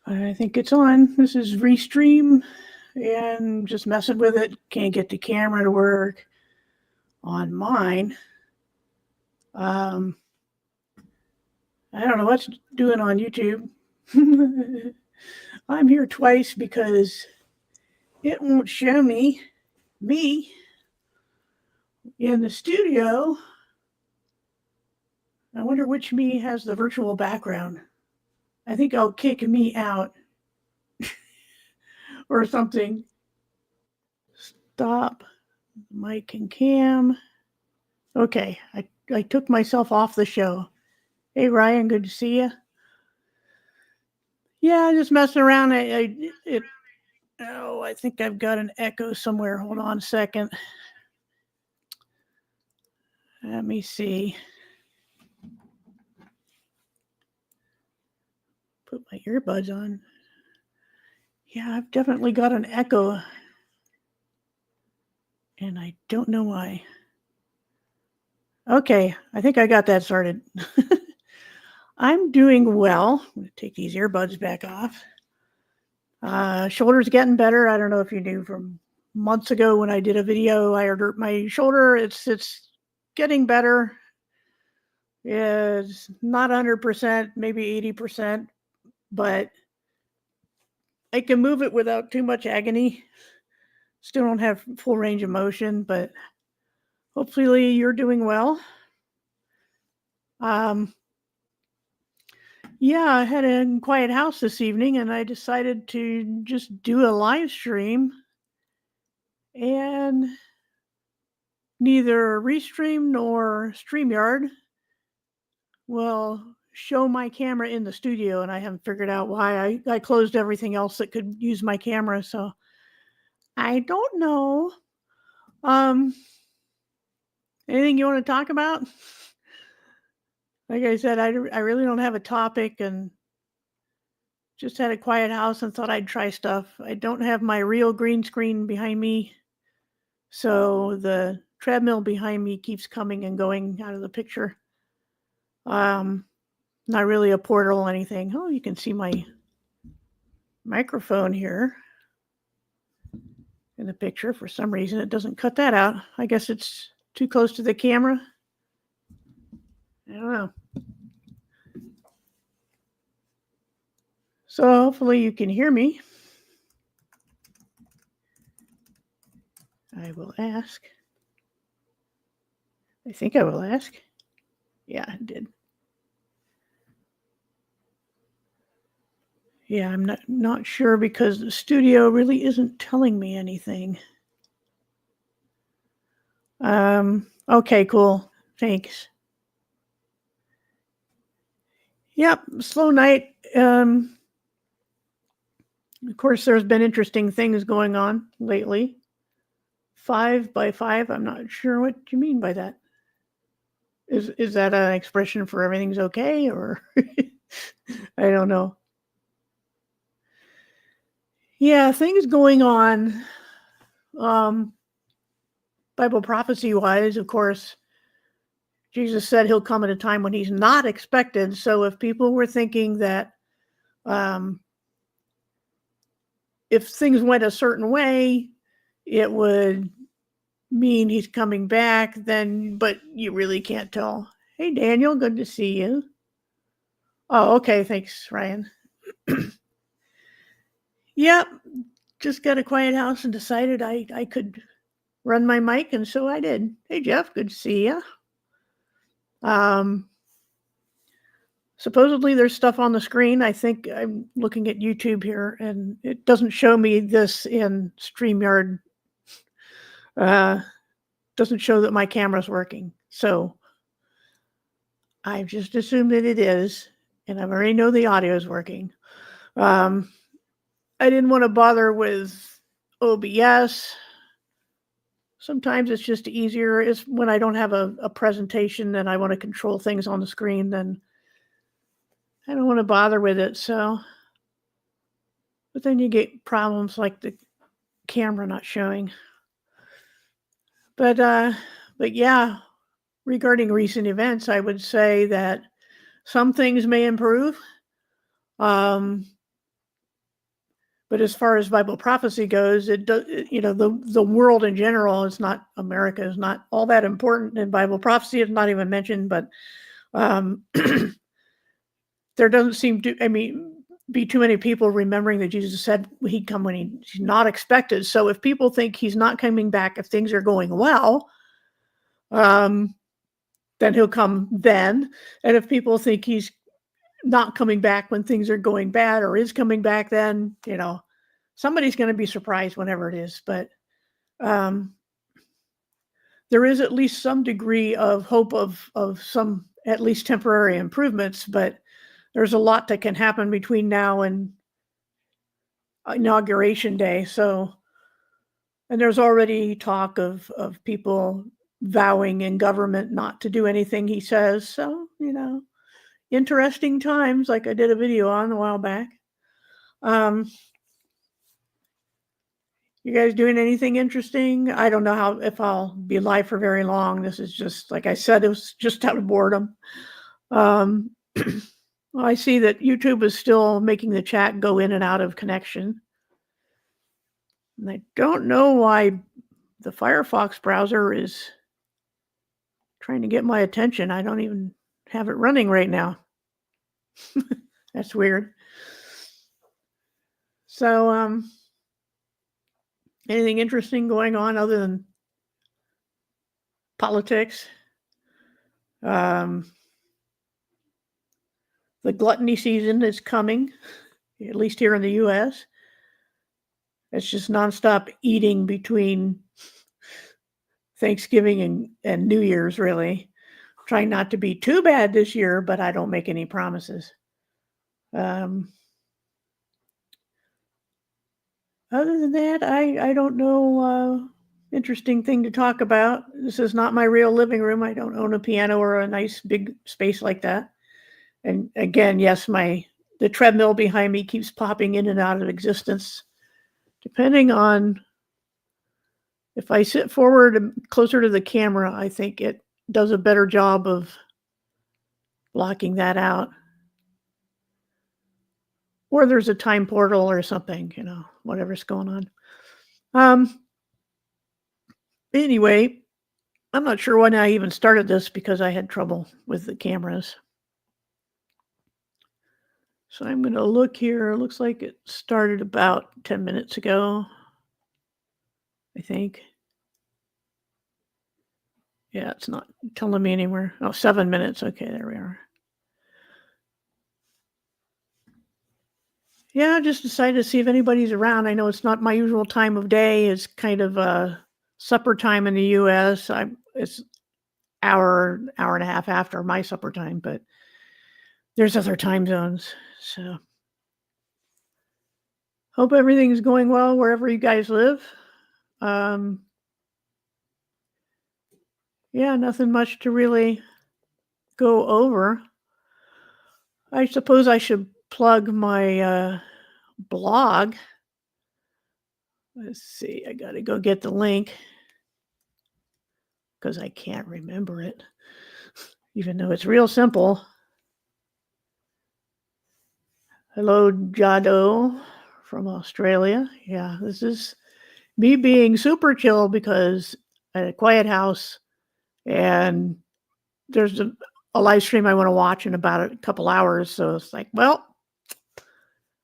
I think it's on. This is Restream and just messing with it. Can't get the camera to work on mine. I don't know what's doing on YouTube. I'm here twice because it won't show me in the studio. I wonder which me has the virtual background. I think I'll kick me out or something. Stop mic and cam. Okay, I took myself off the show. Hey Ryan, good to see you. Yeah, just messing around. I think I've got an echo somewhere. Hold on a second. Let me see. Put my earbuds on. Yeah, I've definitely got an echo. And I don't know why. Okay, I think I got that started. I'm doing well. I'm going to take these earbuds back off. Shoulder's getting better. I don't know if you knew from months ago when I did a video, I hurt my shoulder. It's getting better. It's not 100%, maybe 80%, but I can move it without too much agony. Still don't have full range of motion, but hopefully you're doing well. Yeah, I had a quiet house this evening and I decided to just do a live stream and neither Restream nor StreamYard will show my camera in the studio, and I haven't figured out why. I closed everything else that could use my camera, so I don't know. Anything you want to talk about? Like I said, I really don't have a topic and just had a quiet house and thought I'd try stuff. I don't have my real green screen behind me, so the treadmill behind me keeps coming and going out of the picture. Not really a portal or anything. Oh, you can see my microphone here in the picture. For some reason, it doesn't cut that out. I guess it's too close to the camera. I don't know. So hopefully you can hear me. I will ask. I think I will ask. Yeah, I did. Yeah, I'm not sure because the studio really isn't telling me anything. Okay, cool. Thanks. Yep, slow night. Of course, there's been interesting things going on lately. 5 by 5, I'm not sure what you mean by that. Is that an expression for everything's okay, or I don't know. Yeah, things going on. Bible prophecy wise, of course, Jesus said he'll come at a time when he's not expected. So if people were thinking that if things went a certain way, it would mean he's coming back, then, but you really can't tell. Hey, Daniel, good to see you. Oh, okay. Thanks, Ryan. Yep. Just got a quiet house and decided I could run my mic, and so I did. Hey, Jeff, good to see you. Supposedly there's stuff on the screen. I think I'm looking at YouTube here, and it doesn't show me this in StreamYard. Doesn't show that my camera's working. So I've just assumed that it is, and I already know the audio is working. I didn't want to bother with OBS. Sometimes it's just easier. It's when I don't have a presentation and I want to control things on the screen, then I don't want to bother with it. So, but then you get problems like the camera not showing. But yeah, regarding recent events, I would say that some things may improve. But as far as Bible prophecy goes, it does, the world in general is not, America is not all that important, and Bible prophecy is not even mentioned. But there doesn't seem to, be too many people remembering that Jesus said he'd come when he's not expected. So if people think he's not coming back if things are going well, then he'll come then. And if people think he's not coming back when things are going bad or is coming back then, somebody's going to be surprised whenever it is. But there is at least some degree of hope of some at least temporary improvements, but there's a lot that can happen between now and Inauguration Day. So, and there's already talk of people vowing in government not to do anything he says. So, interesting times, like I did a video on a while back. You guys doing anything interesting? I don't know if I'll be live for very long. This is just, like I said, it was just out of boredom. Well, I see that YouTube is still making the chat go in and out of connection. And I don't know why the Firefox browser is trying to get my attention. I don't even have it running right now. That's weird. So, anything interesting going on other than politics? The gluttony season is coming, at least here in the U.S. It's just nonstop eating between Thanksgiving and New Year's, really. Trying not to be too bad this year, but I don't make any promises. Other than that, I don't know interesting thing to talk about. This is not my real living room. I don't own a piano or a nice big space like that. And again, yes, the treadmill behind me keeps popping in and out of existence. Depending on if I sit forward and closer to the camera, I think it does a better job of blocking that out. Or there's a time portal or something, whatever's going on. Anyway, I'm not sure when I even started this because I had trouble with the cameras. So I'm going to look here. It looks like it started about 10 minutes ago, I think. Yeah, it's not telling me anywhere. Oh, 7 minutes. Okay, there we are. Yeah, I just decided to see if anybody's around. I know it's not my usual time of day. It's kind of supper time in the U.S. It's hour and a half after my supper time, but there's other time zones. So hope everything's going well wherever you guys live. Yeah, nothing much to really go over. I suppose I should plug my blog. Let's see, I gotta go get the link because I can't remember it, even though it's real simple. Hello, Jado from Australia. Yeah, this is me being super chill because I had a quiet house and there's a live stream I want to watch in about a couple hours. So it's like, well,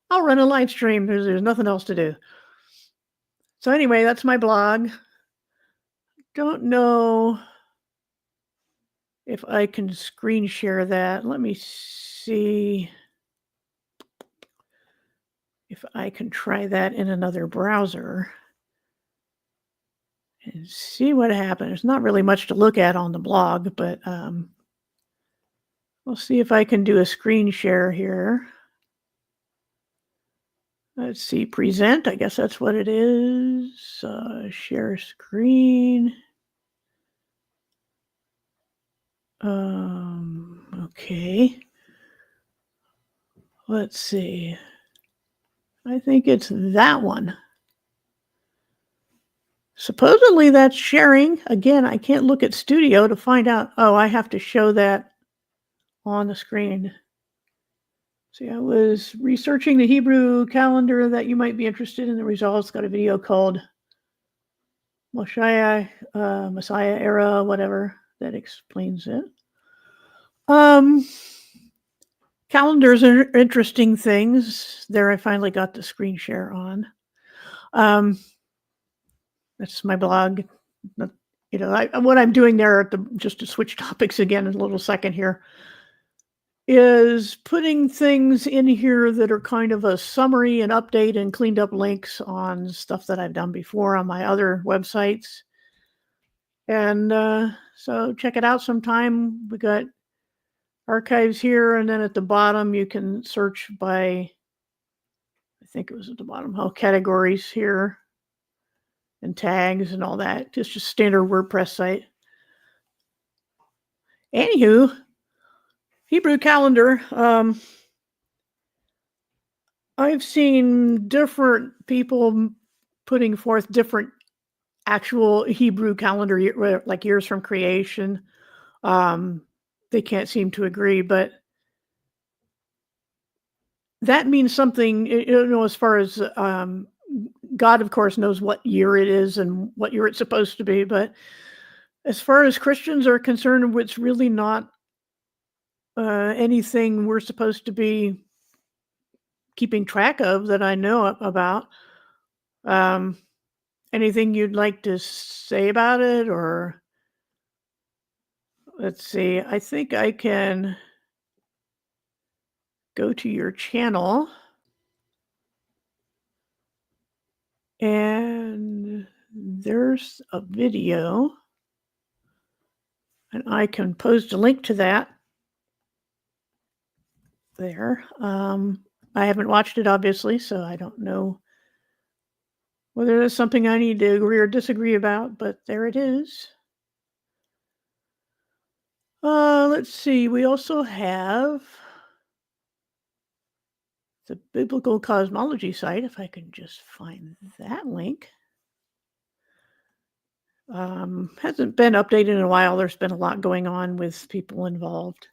I'll run a live stream. There's nothing else to do. So anyway, that's my blog. Don't know if I can screen share that. Let me see if I can try that in another browser and see what happens. There's not really much to look at on the blog, but we'll see if I can do a screen share here. Let's see, present. I guess that's what it is. Share screen. Okay. Let's see. I think it's that one. Supposedly that's sharing. Again, I can't look at Studio to find out. Oh, I have to show that on the screen. See, I was researching the Hebrew calendar that you might be interested in the results. Got a video called Messiah era, whatever, that explains it. Calendars are interesting things. There, I finally got the screen share on. That's my blog. What I'm doing there, just to switch topics again in a little second here, is putting things in here that are kind of a summary and update and cleaned up links on stuff that I've done before on my other websites. And so check it out sometime. We got archives here, and then at the bottom you can search by, I think it was at the bottom, categories here and tags and all that. Just a standard WordPress site. Anywho, Hebrew calendar. I've seen different people putting forth different actual Hebrew calendar, like years from creation. They can't seem to agree, but that means something, as far as God, of course, knows what year it is and what year it's supposed to be. But as far as Christians are concerned, it's really not anything we're supposed to be keeping track of that I know about. Anything you'd like to say about it? Or let's see, I think I can go to your channel and there's a video and I can post a link to that there. I haven't watched it, obviously, so I don't know whether there's something I need to agree or disagree about, but there it is. Let's see. We also have the Biblical Cosmology site, if I can just find that link. Hasn't been updated in a while. There's been a lot going on with people involved.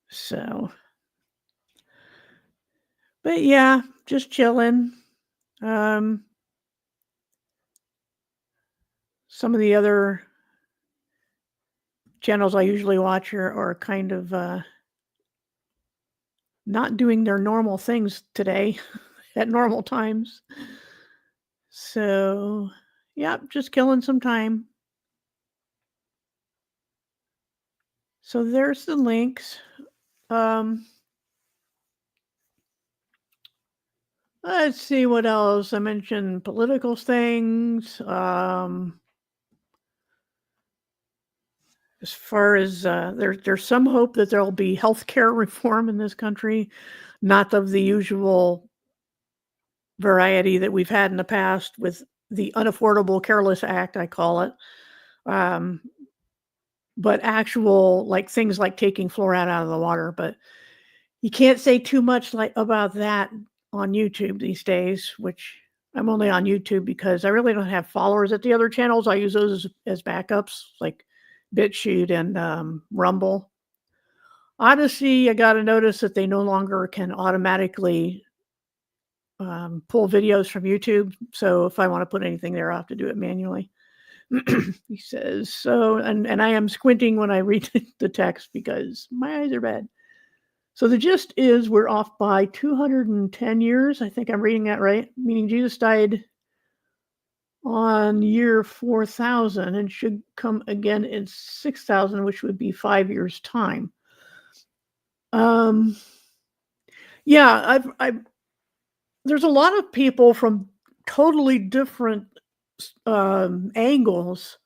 So, but yeah, just chilling. Some of the other channels I usually watch are kind of not doing their normal things today at normal times. So, yeah, just killing some time. So there's the links. Let's see what else. I mentioned political things. As far as there's some hope that there'll be healthcare reform in this country, not of the usual variety that we've had in the past with the Unaffordable Careless Act, I call it. But actual, like, things like taking fluoride out of the water. But you can't say too much about that on YouTube these days, which I'm only on YouTube because I really don't have followers at the other channels. I use those as backups, like BitChute and Rumble. Odyssey, I got to notice that they no longer can automatically pull videos from YouTube. So if I want to put anything there, I have to do it manually. He says, so, and I am squinting when I read the text because my eyes are bad. So the gist is we're off by 210 years. I think I'm reading that right, meaning Jesus died on year 4000 and should come again in 6000, which would be 5 years' time. Yeah, there's a lot of people from totally different angles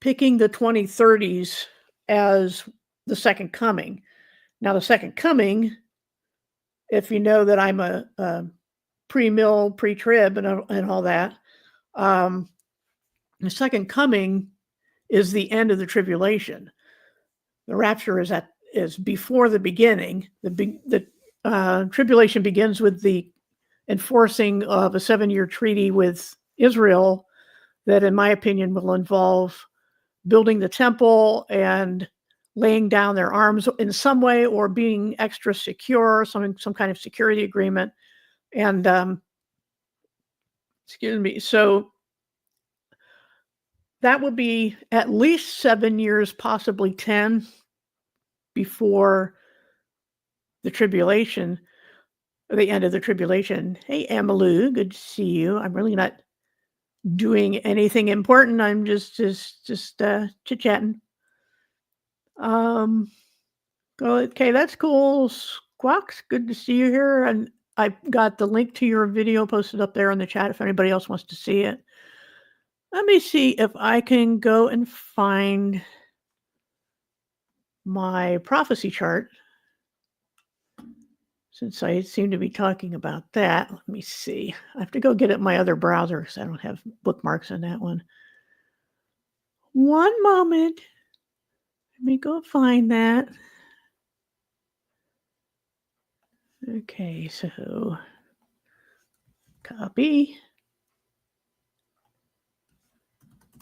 picking the 2030s as the second coming. Now, the second coming, if you know that I'm a pre-mill, pre-trib, and all that, the second coming is the end of the tribulation. The rapture is before the beginning. The tribulation begins with the enforcing of a 7-year treaty with Israel that, in my opinion, will involve building the temple and laying down their arms in some way or being extra secure, some kind of security agreement. And excuse me. So that would be at least 7 years, possibly 10, before the tribulation, or the end of the tribulation. Hey, Amalu, good to see you. I'm really not doing anything important. I'm just chit-chatting. Okay, that's cool. Squawks, good to see you here. And I got the link to your video posted up there in the chat if anybody else wants to see it. Let me see if I can go and find my prophecy chart, since I seem to be talking about that. Let me see. I have to go get it in my other browser because I don't have bookmarks on that one. One moment. Let me go find that. Okay, so copy,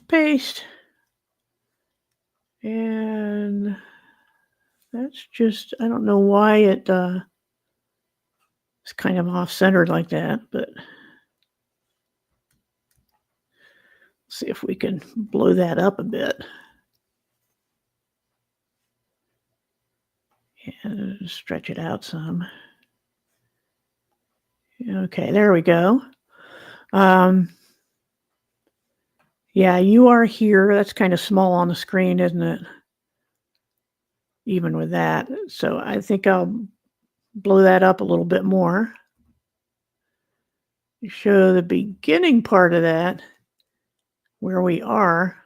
paste, and that's just, I don't know why it's kind of off-centered like that, but see if we can blow that up a bit. And stretch it out some. Okay, there we go. Yeah, you are here. That's kind of small on the screen, isn't it? Even with that. So I think I'll blow that up a little bit more. Show the beginning part of that, where we are.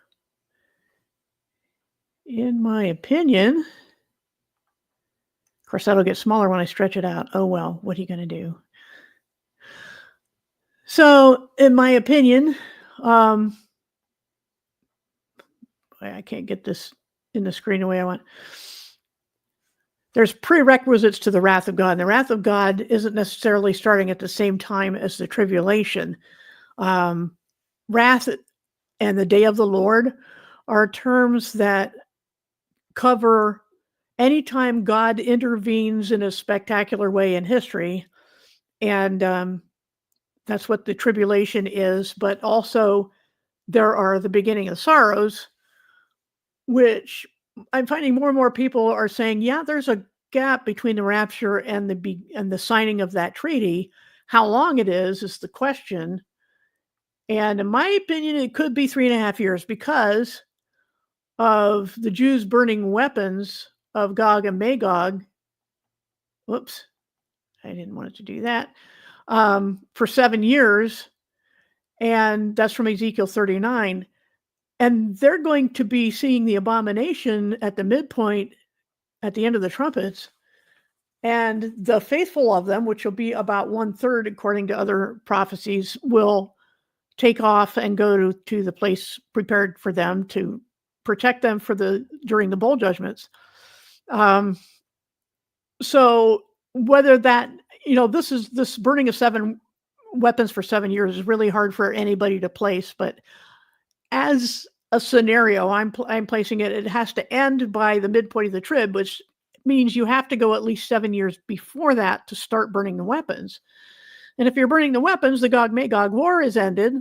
In my opinion, of course, that'll get smaller when I stretch it out. Oh, well, what are you going to do? So, in my opinion, I can't get this in the screen the way I want. There's prerequisites to the wrath of God. And the wrath of God isn't necessarily starting at the same time as the tribulation. Wrath and the day of the Lord are terms that cover anytime God intervenes in a spectacular way in history. And that's what the tribulation is. But also there are the beginning of sorrows, which I'm finding more and more people are saying, yeah, there's a gap between the rapture and the signing of that treaty. How long it is the question. And in my opinion, it could be 3.5 years because of the Jews burning weapons of Gog and Magog. Whoops, I didn't want it to do that. For 7 years. And that's from Ezekiel 39. And they're going to be seeing the abomination at the midpoint at the end of the trumpets. And the faithful of them, which will be about 1/3, according to other prophecies, will take off and go to the place prepared for them to protect them during the bowl judgments. So whether that, this burning of 7 weapons for 7 years is really hard for anybody to place, but as a scenario, I'm placing it has to end by the midpoint of the trib, which means you have to go at least 7 years before that to start burning the weapons. And if you're burning the weapons, the Gog-Magog war is ended,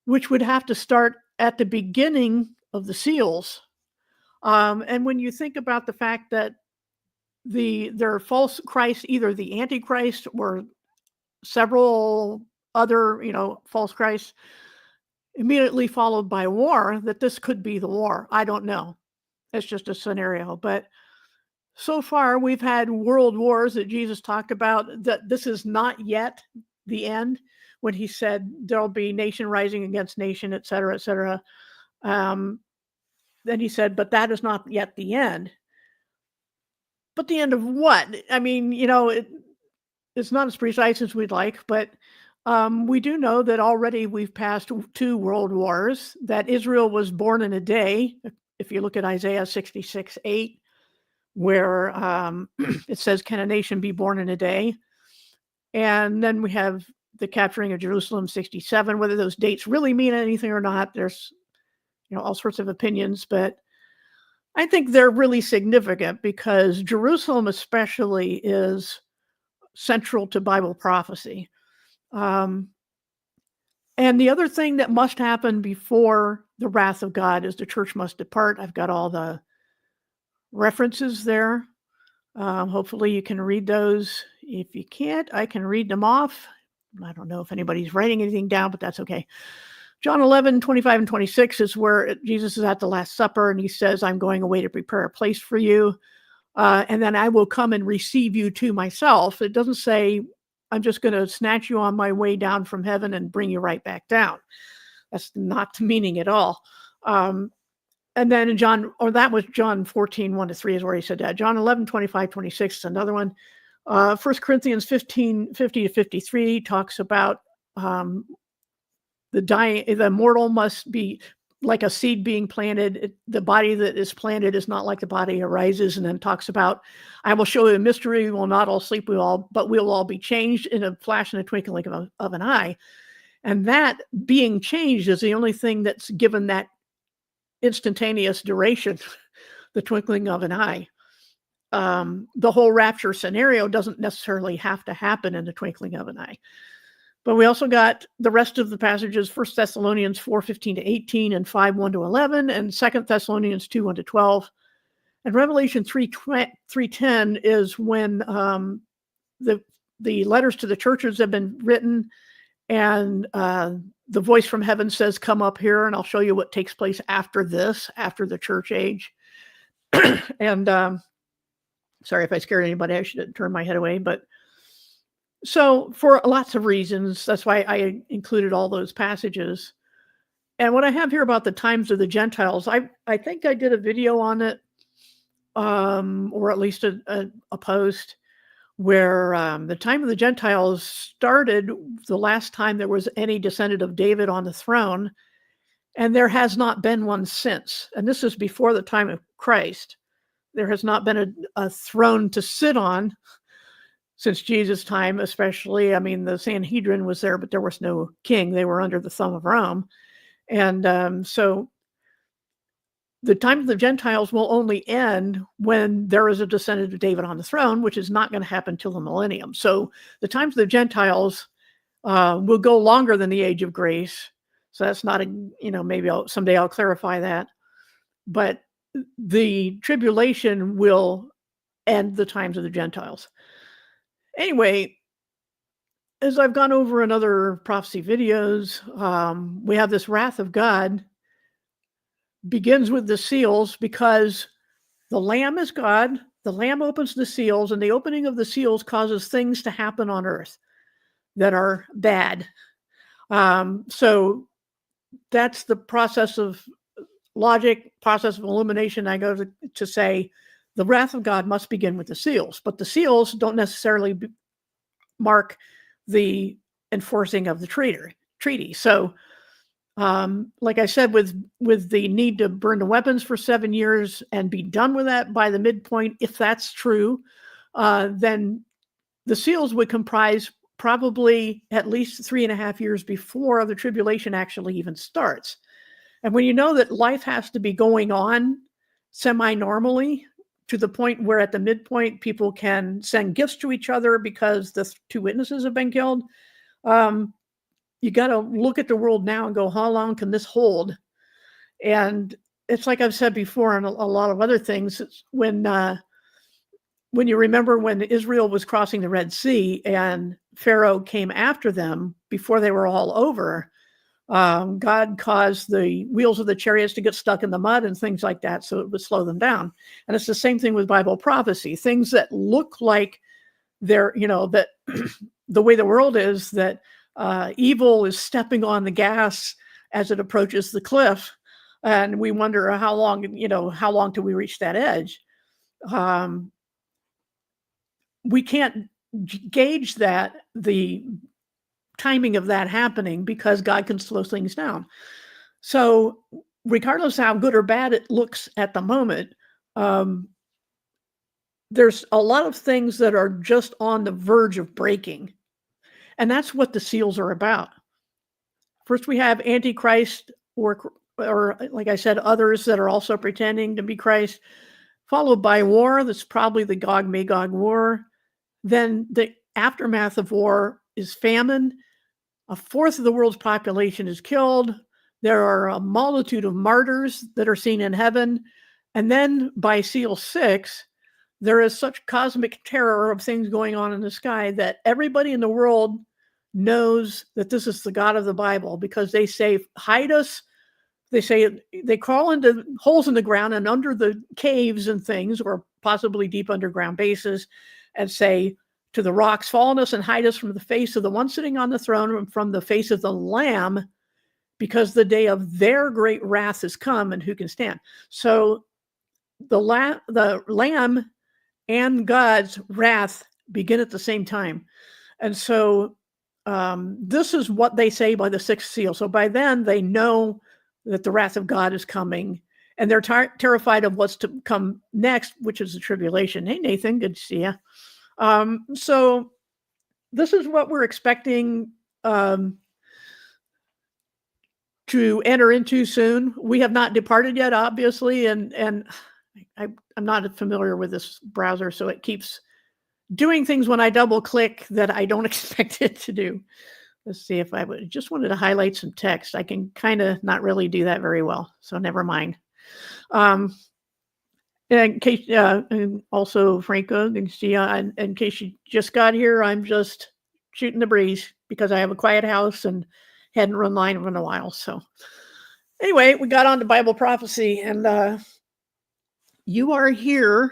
which would have to start at the beginning of the seals. And when you think about the fact that there are false Christs, either the Antichrist or several other, false Christs, immediately followed by war, that this could be the war. I don't know. It's just a scenario. But so far, we've had world wars that Jesus talked about, that this is not yet the end, when he said there'll be nation rising against nation, et cetera, et cetera. Then he said, but that is not yet the end. But the end of what? I mean, it's not as precise as we'd like, but we do know that already we've passed 2 world wars, that Israel was born in a day. If you look at Isaiah 66:8, where it says, can a nation be born in a day? And then we have the capturing of Jerusalem 67. Whether those dates really mean anything or not, there's all sorts of opinions, but I think they're really significant because Jerusalem especially is central to Bible prophecy. Um, and the other thing that must happen before the wrath of God is the church must depart. I've got all the references there. Hopefully you can read those. If you can't, I can read them off. I don't know if anybody's writing anything down, but that's okay. John 11, 25 and 26 is where Jesus is at the Last Supper and he says, I'm going away to prepare a place for you. And then I will come and receive you to myself. It doesn't say, I'm just going to snatch you on my way down from heaven and bring you right back down. That's not the meaning at all. And then in that was John 14, 1-3 is where he said that. John 11, 25, 26 is another one. 1 Corinthians 15, 50-53 talks about the mortal must be like a seed being planted. The body that is planted is not like the body arises. And then talks about, I will show you a mystery. We will not all sleep, but we'll all be changed in a flash and a twinkling of an eye. And that being changed is the only thing that's given that instantaneous duration, the twinkling of an eye. The whole rapture scenario doesn't necessarily have to happen in the twinkling of an eye. But we also got the rest of the passages, 1 Thessalonians 4:15-18 and 5:1-11, and 2 Thessalonians 2:1-12. And Revelation 3:10 is when the letters to the churches have been written, and the voice from heaven says, come up here and I'll show you what takes place after this, after the church age. And sorry if I scared anybody, I should have turned my head away. But so for lots of reasons, that's why I included all those passages. And what I have here about the times of the Gentiles, I think I did a video on it, or at least a post, where the time of the Gentiles started the last time there was any descendant of David on the throne, and there has not been one since. And this is before the time of Christ. There has not been a throne to sit on since Jesus' time, especially. I mean, the Sanhedrin was there, but there was no king. They were under the thumb of Rome. And so the time of the Gentiles will only end when there is a descendant of David on the throne, which is not going to happen till the millennium. So the times of the Gentiles will go longer than the age of grace. So that's not maybe someday I'll clarify that. But the tribulation will end the times of the Gentiles. Anyway, as I've gone over in other prophecy videos, we have this wrath of God begins with the seals because the Lamb is God. The Lamb opens the seals, and the opening of the seals causes things to happen on earth that are bad. So that's the process of logic, process of illumination. I go to say the wrath of God must begin with the seals, but the seals don't necessarily mark the enforcing of the treaty. So like I said, with the need to burn the weapons for 7 years and be done with that by the midpoint, if that's true, then the seals would comprise probably at least 3.5 years before the tribulation actually even starts. And when you know that life has to be going on semi-normally to the point where at the midpoint people can send gifts to each other because the 2 witnesses have been killed, you got to look at the world now and go, how long can this hold? And it's like I've said before and a lot of other things. When you remember when Israel was crossing the Red Sea and Pharaoh came after them before they were all over, God caused the wheels of the chariots to get stuck in the mud and things like that, so it would slow them down. And it's the same thing with Bible prophecy. Things that look like they're, that the way the world is, that evil is stepping on the gas as it approaches the cliff, and we wonder how long till we reach that edge. We can't gauge the timing of that happening because God can slow things down. So regardless of how good or bad it looks at the moment, there's a lot of things that are just on the verge of breaking. And that's what the seals are about. First, we have Antichrist or or like I said, others that are also pretending to be Christ, followed by war. That's probably the Gog Magog war. Then the aftermath of war is famine. A fourth of the world's population is killed. There are a multitude of martyrs that are seen in heaven. And then by seal 6, there is such cosmic terror of things going on in the sky that everybody in the world knows that this is the God of the Bible, because they say, hide us. They say they crawl into holes in the ground and under the caves and things, or possibly deep underground bases, and say to the rocks, fall on us and hide us from the face of the one sitting on the throne and from the face of the Lamb, because the day of their great wrath has come, and who can stand? So the Lamb and God's wrath begin at the same time. And so this is what they say by the sixth seal. So by then they know that the wrath of God is coming, and they're terrified of what's to come next, which is the tribulation. Hey, Nathan, good to see you. So this is what we're expecting to enter into soon. We have not departed yet, obviously, and I'm not familiar with this browser, so it keeps doing things when I double click that I don't expect it to do. Let's see if I just wanted to highlight some text. I can kind of not really do that very well, so never mind. In case, and also Franco, in case you just got here, I'm just shooting the breeze because I have a quiet house and hadn't run line in a while. So anyway, we got on to Bible prophecy, and you are here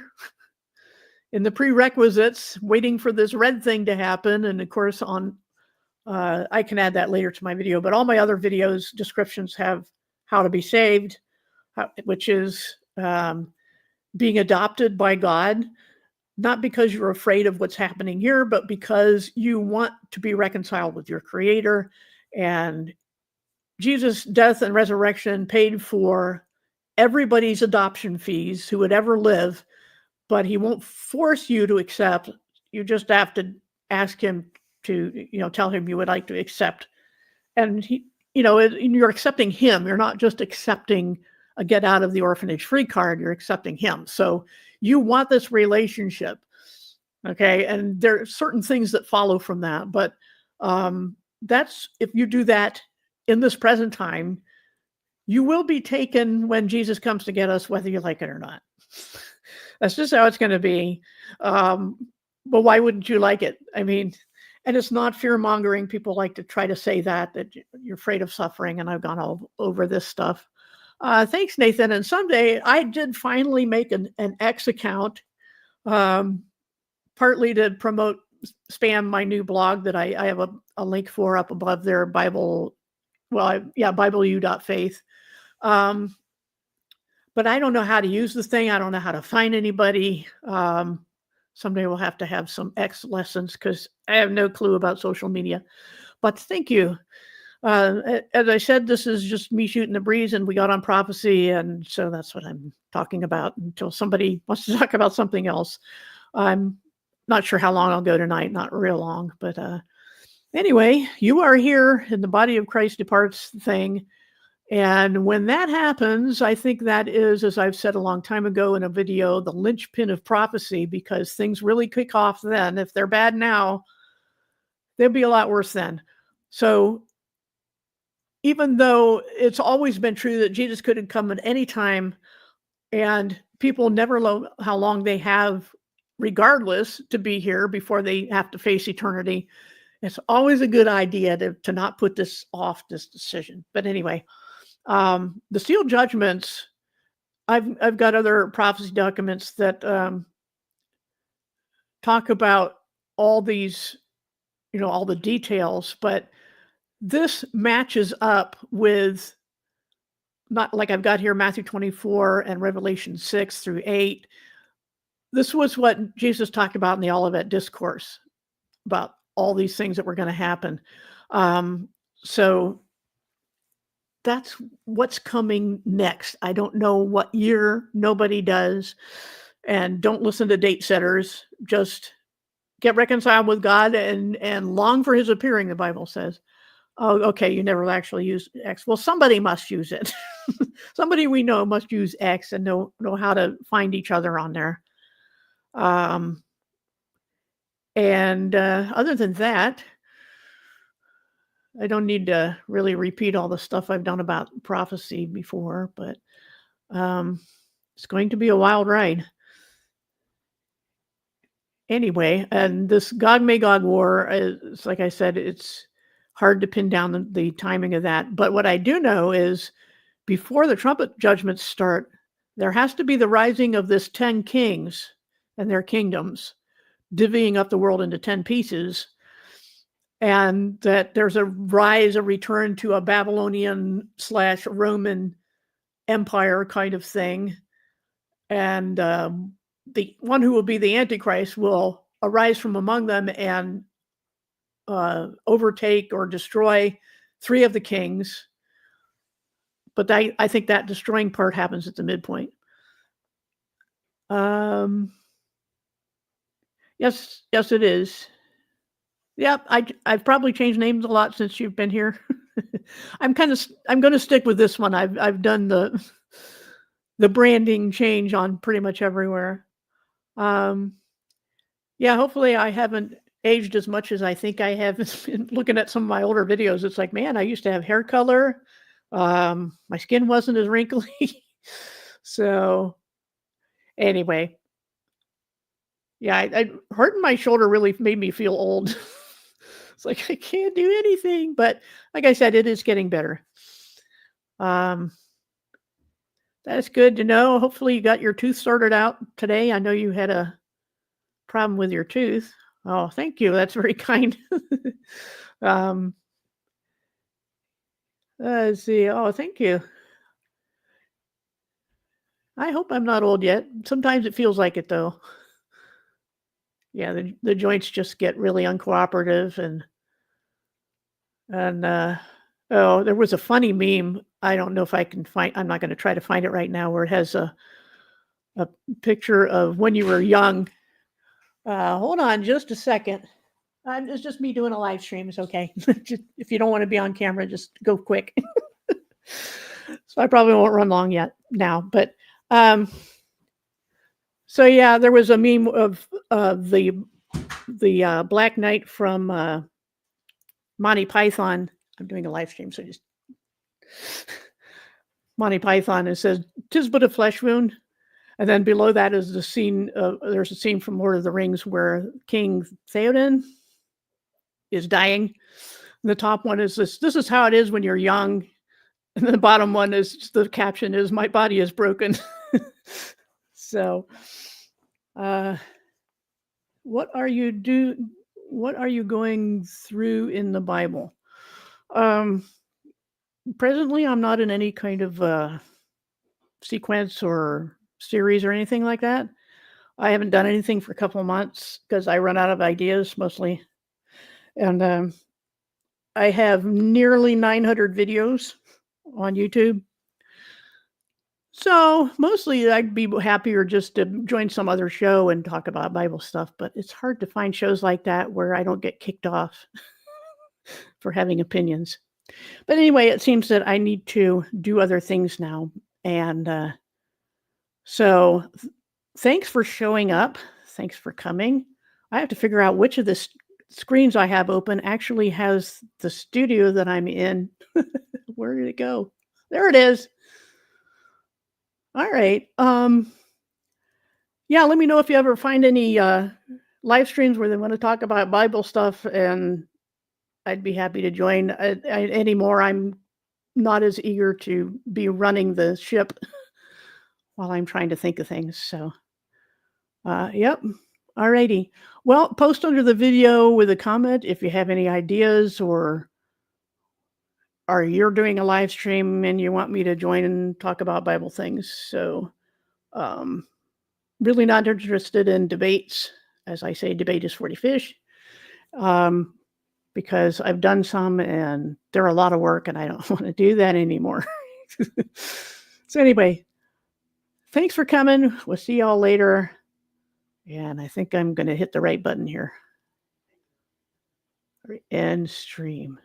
in the prerequisites waiting for this red thing to happen. And of course, on I can add that later to my video, but all my other videos descriptions have how to be saved, which is being adopted by God, not because you're afraid of what's happening here, but because you want to be reconciled with your Creator. And Jesus' death and resurrection paid for everybody's adoption fees who would ever live, but he won't force you to accept. You just have to ask him to, tell him you would like to accept. And he, you're accepting him. You're not just accepting a get out of the orphanage free card. You're accepting him. So you want this relationship. Okay. And there are certain things that follow from that, but that's, if you do that in this present time, you will be taken when Jesus comes to get us, whether you like it or not. That's just how it's going to be. But why wouldn't you like it? I mean, and it's not fear mongering. People like to try to say that you're afraid of suffering. And I've gone all over this stuff. Thanks, Nathan. And someday I did finally make an X account, partly to promote, spam my new blog that I have a link for up above there, BibleU.faith. But I don't know how to use the thing. I don't know how to find anybody. Someday we'll have to have some X lessons because I have no clue about social media. But thank you. As I said, this is just me shooting the breeze, and we got on prophecy, and so that's what I'm talking about until somebody wants to talk about something else. I'm not sure how long I'll go tonight, not real long, but anyway, you are here in the body of Christ departs thing. And when that happens, I think that is, as I've said a long time ago in a video, the linchpin of prophecy, because things really kick off then. If they're bad now, they'll be a lot worse then. So even though it's always been true that Jesus could have come at any time, and people never know how long they have, regardless, to be here before they have to face eternity, it's always a good idea to not put this off, this decision. But anyway, the sealed judgments, I've got other prophecy documents that talk about all these, all the details, but this matches up with, not like I've got here, Matthew 24 and Revelation 6-8. This was what Jesus talked about in the Olivet Discourse, about all these things that were going to happen. So that's what's coming next. I don't know what year, nobody does. And don't listen to date setters. Just get reconciled with God and long for his appearing, the Bible says. Oh, okay, you never actually use X. Well, somebody must use it. Somebody we know must use X and know how to find each other on there. And other than that, I don't need to really repeat all the stuff I've done about prophecy before, but it's going to be a wild ride. Anyway, and this Gog Magog war is, like I said, it's hard to pin down the timing of that. But what I do know is before the trumpet judgments start, there has to be the rising of this 10 kings and their kingdoms, divvying up the world into 10 pieces. And that there's a rise, a return to a Babylonian/Roman empire kind of thing. And the one who will be the Antichrist will arise from among them and overtake or destroy 3 of the kings. But I think that destroying part happens at the midpoint. Yes, it is. Yep, I've probably changed names a lot since you've been here. I'm going to stick with this one. I've done the branding change on pretty much everywhere. Yeah, hopefully I haven't aged as much as I think I have. Looking at some of my older videos, it's like, man, I used to have hair color. My skin wasn't as wrinkly. So anyway, yeah, I hurting my shoulder really made me feel old. It's like I can't do anything, but like I said, it is getting better. That's good to know. Hopefully you got your tooth sorted out today. I know you had a problem with your tooth. Oh, thank you. That's very kind. Let's see. Oh, thank you. I hope I'm not old yet. Sometimes it feels like it though. Yeah, the joints just get really uncooperative and oh, there was a funny meme. I don't know if I can find. I'm not going to try to find it right now. Where it has a picture of when you were young. Hold on, just a second. It's just me doing a live stream. It's okay. Just, if you don't want to be on camera, just go quick. So I probably won't run long yet now, but so yeah, there was a meme of the Black Knight from Monty Python. I'm doing a live stream, so just Monty Python. It says, "'Tis but a flesh wound," and then below that is the scene. There's a scene from Lord of the Rings where King Theoden is dying. And the top one is this: "This is how it is when you're young," and the bottom one is the caption is, "My body is broken." So, what are you going through in the Bible? Presently, I'm not in any kind of sequence or series or anything like that. I haven't done anything for a couple of months because I run out of ideas mostly. And I have nearly 900 videos on YouTube. So mostly I'd be happier just to join some other show and talk about Bible stuff, but it's hard to find shows like that where I don't get kicked off for having opinions. But anyway, it seems that I need to do other things now. And so thanks for showing up. Thanks for coming. I have to figure out which of the screens I have open actually has the studio that I'm in. Where did it go? There it is. All right. Yeah, let me know if you ever find any live streams where they want to talk about Bible stuff, and I'd be happy to join. Anymore, I'm not as eager to be running the ship while I'm trying to think of things. So, yep. All righty. Well, post under the video with a comment if you have any ideas, or you're doing a live stream and you want me to join and talk about Bible things. So, really not interested in debates. As I say, debate is for the fish. Because I've done some and they're a lot of work and I don't want to do that anymore. So anyway, thanks for coming. We'll see y'all later. And I think I'm going to hit the right button here. End stream.